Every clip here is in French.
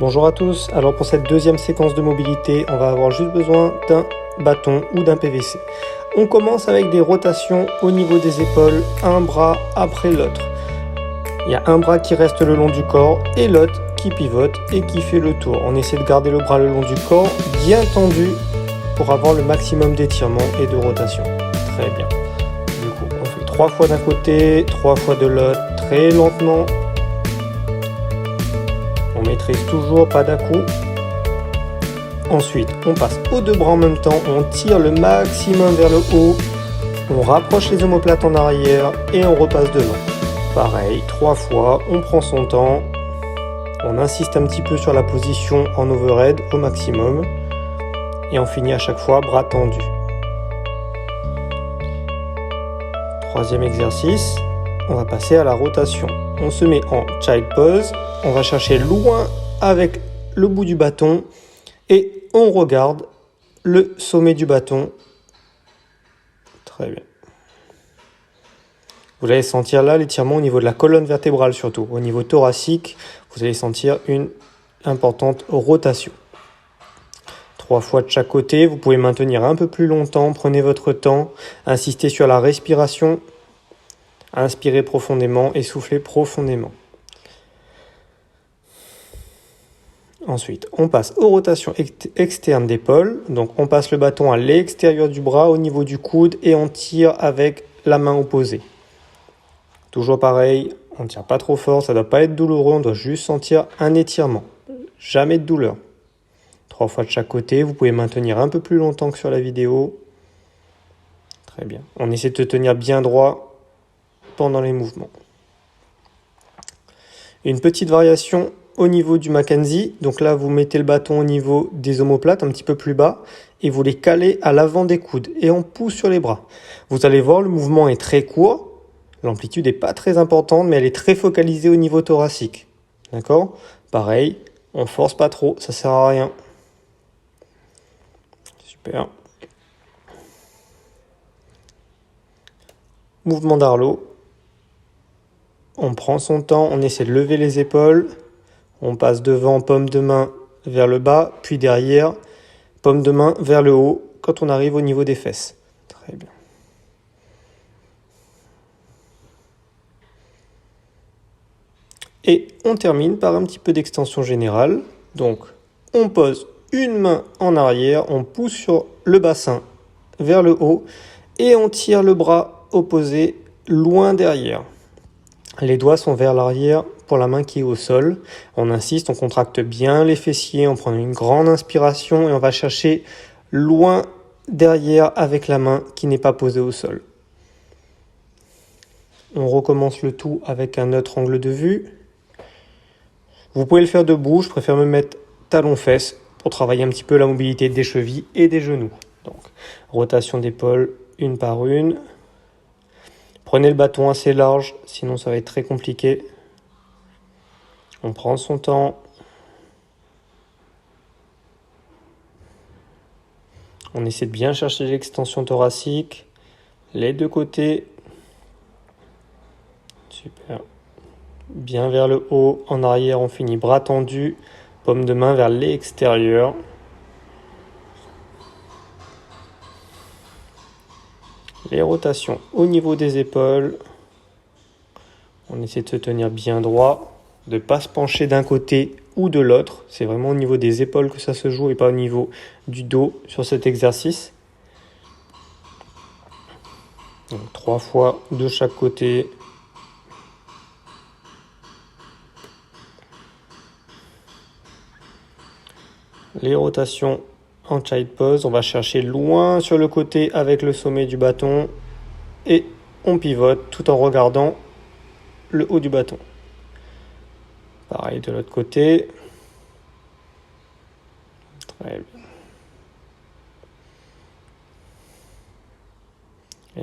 Bonjour à tous, alors pour cette deuxième séquence de mobilité, on va avoir juste besoin d'un bâton ou d'un PVC. On commence avec des rotations au niveau des épaules, un bras après l'autre. Il y a un bras qui reste le long du corps et l'autre qui pivote et qui fait le tour. On essaie de garder le bras le long du corps, bien tendu pour avoir le maximum d'étirement et de rotation. Très bien. Du coup, on fait 3 fois d'un côté, 3 fois de l'autre, très lentement. On maîtrise toujours, pas d'un-coup. Ensuite, on passe aux deux bras en même temps, on tire le maximum vers le haut, on rapproche les omoplates en arrière et on repasse devant. Pareil, 3 fois, on prend son temps, on insiste un petit peu sur la position en overhead au maximum et on finit à chaque fois bras tendus. Troisième exercice, on va passer à la rotation. On se met en child pose, on va chercher loin avec le bout du bâton et on regarde le sommet du bâton. Très bien. Vous allez sentir là l'étirement au niveau de la colonne vertébrale surtout. Au niveau thoracique, vous allez sentir une importante rotation. 3 fois de chaque côté, vous pouvez maintenir un peu plus longtemps, prenez votre temps, insistez sur la respiration, inspirez profondément et soufflez profondément. Ensuite, on passe aux rotations externes d'épaule. Donc, on passe le bâton à l'extérieur du bras, au niveau du coude, et on tire avec la main opposée. Toujours pareil, on ne tire pas trop fort, ça ne doit pas être douloureux, on doit juste sentir un étirement. Jamais de douleur. 3 fois de chaque côté, vous pouvez maintenir un peu plus longtemps que sur la vidéo. Très bien. On essaie de tenir bien droit pendant les mouvements. Une petite variation au niveau du Mackenzie. Donc là, vous mettez le bâton au niveau des omoplates, un petit peu plus bas, et vous les calez à l'avant des coudes. Et on pousse sur les bras. Vous allez voir, le mouvement est très court. L'amplitude n'est pas très importante, mais elle est très focalisée au niveau thoracique. D'accord ? Pareil, on force pas trop, ça sert à rien. Super. Mouvement d'Arlo. On prend son temps, on essaie de lever les épaules. On passe devant, paume de main vers le bas, puis derrière, paume de main vers le haut, quand on arrive au niveau des fesses. Très bien. Et on termine par un petit peu d'extension générale. Donc, on pose une main en arrière, on pousse sur le bassin vers le haut et on tire le bras opposé loin derrière. Les doigts sont vers l'arrière pour la main qui est au sol. On insiste, on contracte bien les fessiers, on prend une grande inspiration et on va chercher loin derrière avec la main qui n'est pas posée au sol. On recommence le tout avec un autre angle de vue. Vous pouvez le faire debout, je préfère me mettre talons-fesses pour travailler un petit peu la mobilité des chevilles et des genoux. Donc, rotation d'épaule une par une. Prenez le bâton assez large, sinon ça va être très compliqué. On prend son temps. On essaie de bien chercher l'extension thoracique. Les deux côtés. Super. Bien vers le haut. En arrière, on finit bras tendus. Paume de main vers l'extérieur. Les rotations au niveau des épaules. On essaie de se tenir bien droit, de ne pas se pencher d'un côté ou de l'autre. C'est vraiment au niveau des épaules que ça se joue et pas au niveau du dos sur cet exercice. Donc, 3 fois de chaque côté. Les rotations en child pose, on va chercher loin sur le côté avec le sommet du bâton et on pivote tout en regardant le haut du bâton. Pareil de l'autre côté. Très bien.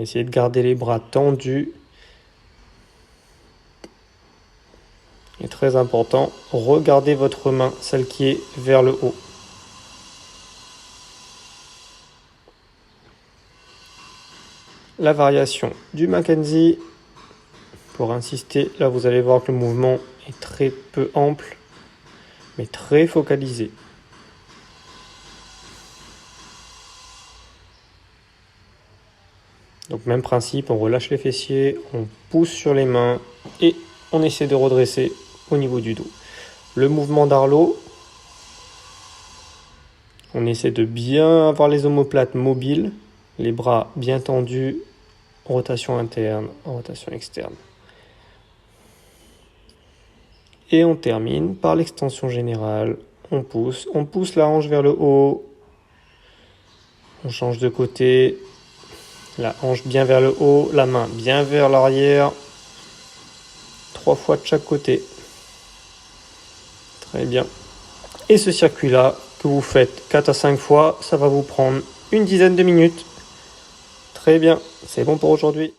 Essayez de garder les bras tendus. Et très important, regardez votre main, celle qui est vers le haut. La variation du Mackenzie. Pour insister, là vous allez voir que le mouvement est très peu ample. mais très focalisé. Donc même principe, on relâche les fessiers, on pousse sur les mains et on essaie de redresser au niveau du dos. Le mouvement d'Arlo, on essaie de bien avoir les omoplates mobiles, les bras bien tendus, rotation interne, rotation externe. Et on termine par l'extension générale. On pousse la hanche vers le haut. On change de côté. La hanche bien vers le haut, la main bien vers l'arrière. 3 fois de chaque côté. Très bien. Et ce circuit-là, que vous faites 4 à 5 fois, ça va vous prendre une dizaine de minutes. Très bien, c'est bon pour aujourd'hui.